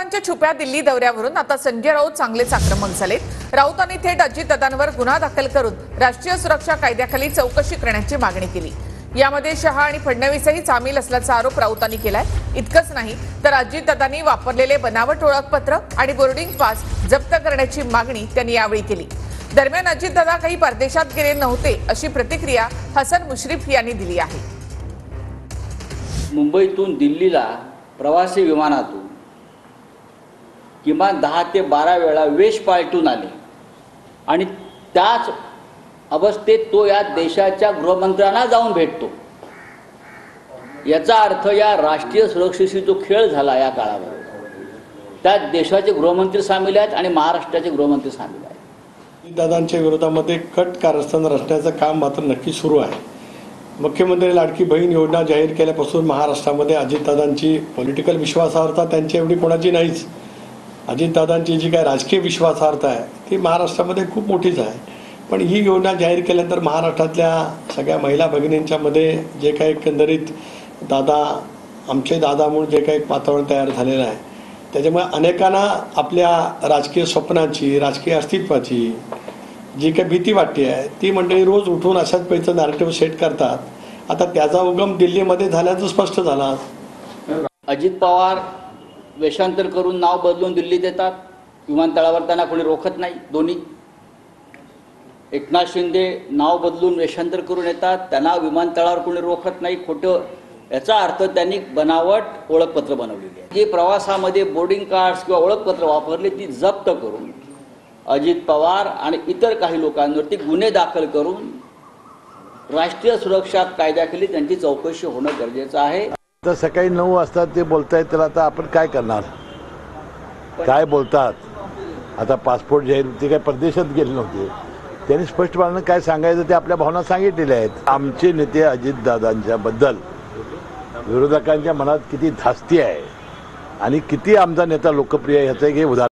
पवारांच्या छुप्या दिल्ली दौऱ्यावरून आता संजय राऊत चांगलेच आक्रमक झालेत। राऊतांनी थेट अजितदादांवर गुन्हा दाखल करून राष्ट्रीय सुरक्षा कायद्याखाली चौकशी करण्याची मागणी केली। यामध्ये शहा आणि फडणवीसही सामील असल्याचा आरोप राऊतांनी केलाय। इतकंच नाही तर अजितदादांनी वापरलेले बनावट ओळखपत्र आणि बोर्डिंग पास जप्त करण्याची मागणी त्यांनी यावेळी केली। दरम्यान अजितदादा काही परदेशात गेले नव्हते अशी प्रतिक्रिया हसन मुश्रीफ यांनी दिली आहे। मुंबईतून दिल्लीला प्रवासी विमानातून किमान 10 ते 12 वेळा वेश पालटून आले आणि त्याच अवस्थेत तो या देशाच्या गृहमंत्र्यांना जाऊन भेटतो। याचा अर्थ या राष्ट्रीय सुरक्षेशी जो खेळ झाला या काळामध्ये त्यात देशाचे गृहमंत्री सामील आहेत आणि महाराष्ट्राचे गृहमंत्री सामील आहेत। दादांच्या विरोधामध्ये कट कारस्थान रचण्याचं काम मात्र नक्की सुरू आहे। मुख्यमंत्री लाडकी बहीण योजना जाहीर केल्यापासून महाराष्ट्रामध्ये अजितदादांची पॉलिटिकल विश्वासार्हता त्यांची एवढी कोणाची नाहीच। अजितदादांची जी काय राजकीय विश्वासार्हता आहे ती महाराष्ट्रामध्ये खूप मोठीच आहे। पण ही योजना जाहीर केल्यानंतर महाराष्ट्रातल्या सगळ्या महिला भगिनींच्यामध्ये जे काही एकंदरीत आमचे दादा म्हणून जे काही वातावरण तयार झालेलं आहे त्याच्यामुळे अनेकांना आपल्या राजकीय स्वप्नाची राजकीय अस्तित्वाची जी काही भीती वाटते आहे ती मंडळी रोज उठून अशाच पैचं नॅरेटिव्ह सेट करतात। आता त्याचा उगम दिल्लीमध्ये झाल्याचं स्पष्ट झाला। अजित पवार वेषांतर करून नाव बदलून दिल्लीत येतात, विमानतळावर त्यांना कोणी रोखत नाही। दोन्ही एकनाथ शिंदे नाव बदलून वेषांतर करून येतात, त्यांना विमानतळावर कोणी रोखत नाही। खोटं याचा अर्थ त्यांनी बनावट ओळखपत्र बनवलेली आहे। जे प्रवासामध्ये बोर्डिंग कार्ड्स किंवा ओळखपत्र वापरले ती जप्त करून अजित पवार आणि इतर काही लोकांवरती गुन्हे दाखल करून राष्ट्रीय सुरक्षा कायद्याखाली त्यांची चौकशी होणं गरजेचं आहे। तर सकाळी 9 वाजता ते बोलतायत तर आता आपण काय करणार? काय बोलतात? आता पासपोर्ट जाहीर ते काय परदेशात गेले नव्हते, त्यांनी स्पष्टपणे काय सांगायचं ते आपल्या भावना सांगितलेल्या आहेत। आमचे नेते अजितदादांच्या बद्दल विरोधकांच्या मनात किती धास्ती आहे आणि किती आमचा नेता लोकप्रिय आहे ह्याचं एक उदाहरण